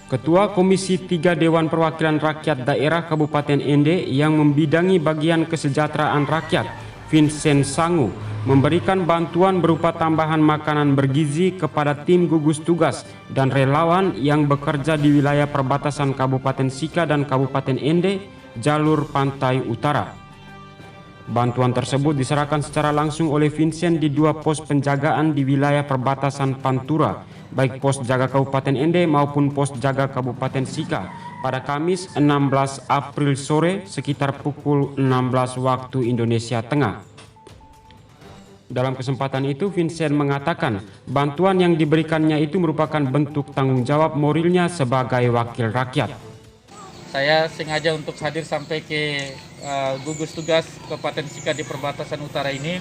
Ketua Komisi 3 Dewan Perwakilan Rakyat Daerah Kabupaten Ende yang membidangi bagian kesejahteraan rakyat, Vincent Sangu, memberikan bantuan berupa tambahan makanan bergizi kepada tim gugus tugas dan relawan yang bekerja di wilayah perbatasan Kabupaten Sika dan Kabupaten Ende, jalur pantai utara. Bantuan tersebut diserahkan secara langsung oleh Vincent di 2 pos penjagaan di wilayah perbatasan Pantura, baik pos jaga Kabupaten Ende maupun pos jaga Kabupaten Sika, pada Kamis 16 April sore sekitar pukul 16 waktu Indonesia Tengah. Dalam kesempatan itu, Vincent mengatakan bantuan yang diberikannya itu merupakan bentuk tanggung jawab moralnya sebagai wakil rakyat. Saya sengaja untuk hadir sampai ke gugus tugas Kabupaten Sika di perbatasan utara ini.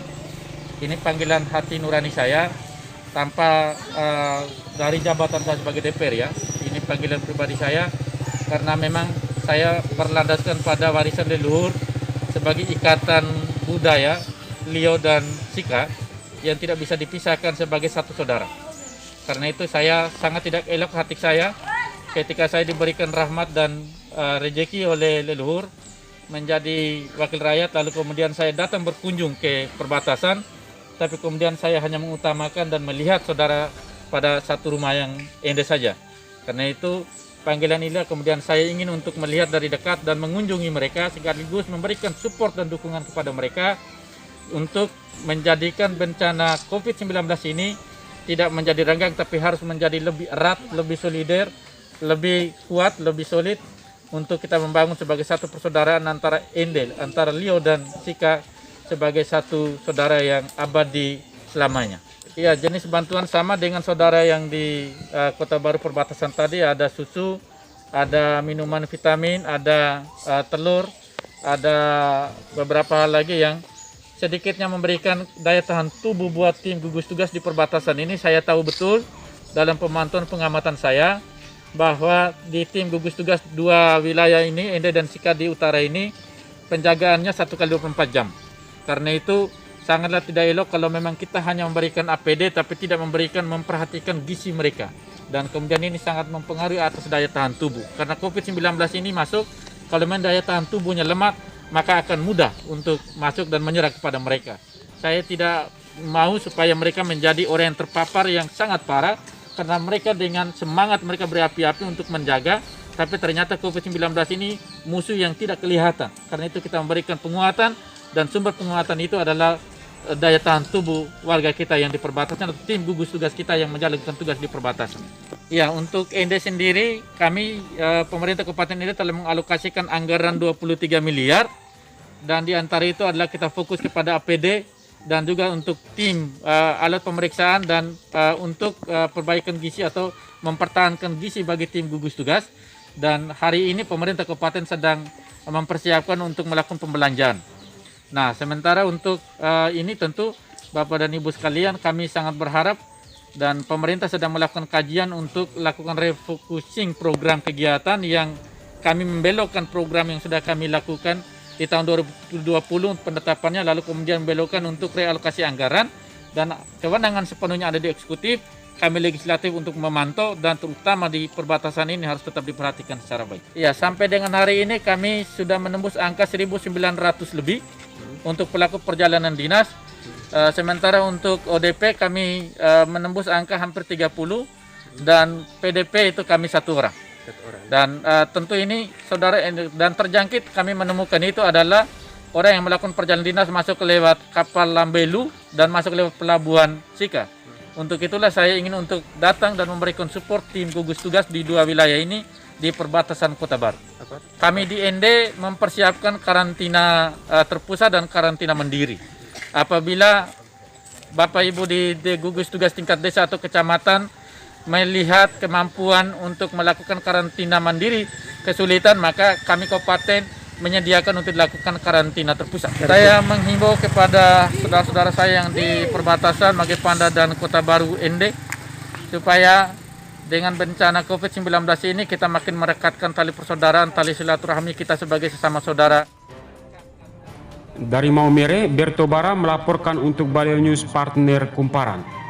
Ini panggilan hati nurani saya tanpa dari jabatan saya sebagai DPR ya. Ini panggilan pribadi saya karena memang saya berlandaskan pada warisan leluhur sebagai ikatan budaya Lio dan Sika yang tidak bisa dipisahkan sebagai satu saudara. Karena itu saya sangat tidak elok hati saya ketika saya diberikan rahmat dan rezeki oleh leluhur menjadi wakil rakyat, lalu kemudian saya datang berkunjung ke perbatasan, tapi kemudian saya hanya mengutamakan dan melihat saudara pada satu rumah yang Ende saja. Karena itu panggilan ini kemudian saya ingin untuk melihat dari dekat dan mengunjungi mereka sekaligus memberikan support dan dukungan kepada mereka untuk menjadikan bencana COVID-19 ini tidak menjadi renggang tapi harus menjadi lebih erat, lebih solider, lebih kuat, lebih solid untuk kita membangun sebagai satu persaudaraan antara Ende, antara Lio dan Sika sebagai satu saudara yang abadi selamanya. Ya, jenis bantuan sama dengan saudara yang di Kota Baru perbatasan tadi, ada susu, ada minuman vitamin, ada telur, ada beberapa hal lagi yang sedikitnya memberikan daya tahan tubuh buat tim gugus tugas di perbatasan ini. Saya tahu betul dalam pemantauan pengamatan saya bahwa di tim gugus tugas 2 wilayah ini, Ende dan Sika di utara ini, penjagaannya 1 kali 24 jam. Karena itu sangatlah tidak elok kalau memang kita hanya memberikan APD tapi tidak memperhatikan gizi mereka. Dan kemudian ini sangat mempengaruhi atas daya tahan tubuh. Karena COVID-19 ini masuk, kalau memang daya tahan tubuhnya lemah, maka akan mudah untuk masuk dan menyerang kepada mereka. Saya tidak mau supaya mereka menjadi orang yang terpapar yang sangat parah, karena mereka dengan semangat mereka berapi-api untuk menjaga, tapi ternyata COVID-19 ini musuh yang tidak kelihatan. Karena itu kita memberikan penguatan, dan sumber penguatan itu adalah daya tahan tubuh warga kita yang di perbatasan atau tim gugus tugas kita yang menjalankan tugas di perbatasan. Ya, untuk Ende sendiri kami pemerintah Kabupaten Ende telah mengalokasikan anggaran 23 miliar, dan di antara itu adalah kita fokus kepada APD dan juga untuk tim alat pemeriksaan dan untuk perbaikan gizi atau mempertahankan gizi bagi tim gugus tugas. Dan hari ini pemerintah kabupaten sedang mempersiapkan untuk melakukan pembelanjaan. Nah, sementara untuk ini tentu Bapak dan Ibu sekalian, kami sangat berharap dan pemerintah sedang melakukan kajian untuk lakukan refocusing program kegiatan yang kami membelokkan program yang sudah kami lakukan di tahun 2020 penetapannya, lalu kemudian belokkan untuk realokasi anggaran, dan kewenangan sepenuhnya ada di eksekutif, kami legislatif untuk memantau, dan terutama di perbatasan ini harus tetap diperhatikan secara baik. Ya, sampai dengan hari ini kami sudah menembus angka 1.900 lebih untuk pelaku perjalanan dinas. Sementara untuk ODP kami menembus angka hampir 30, dan PDP itu kami 1 orang. Dan tentu ini saudara, dan terjangkit kami menemukan itu adalah orang yang melakukan perjalanan dinas masuk lewat kapal Lambelu dan masuk lewat pelabuhan Sika. Untuk itulah saya ingin untuk datang dan memberikan support tim gugus tugas di 2 wilayah ini di perbatasan Kota Baru. Kami di Ende mempersiapkan karantina terpusat dan karantina mandiri. Apabila Bapak Ibu di gugus tugas tingkat desa atau kecamatan melihat kemampuan untuk melakukan karantina mandiri kesulitan, maka kami kabupaten menyediakan untuk dilakukan karantina terpusat. Saya menghimbau kepada saudara-saudara saya yang di perbatasan Magepanda dan Kota Baru Ende supaya dengan bencana COVID-19 ini kita makin merekatkan tali persaudaraan, tali silaturahmi kita sebagai sesama saudara. Dari Maumere, Berto Bara melaporkan untuk Baleo News Partner Kumparan.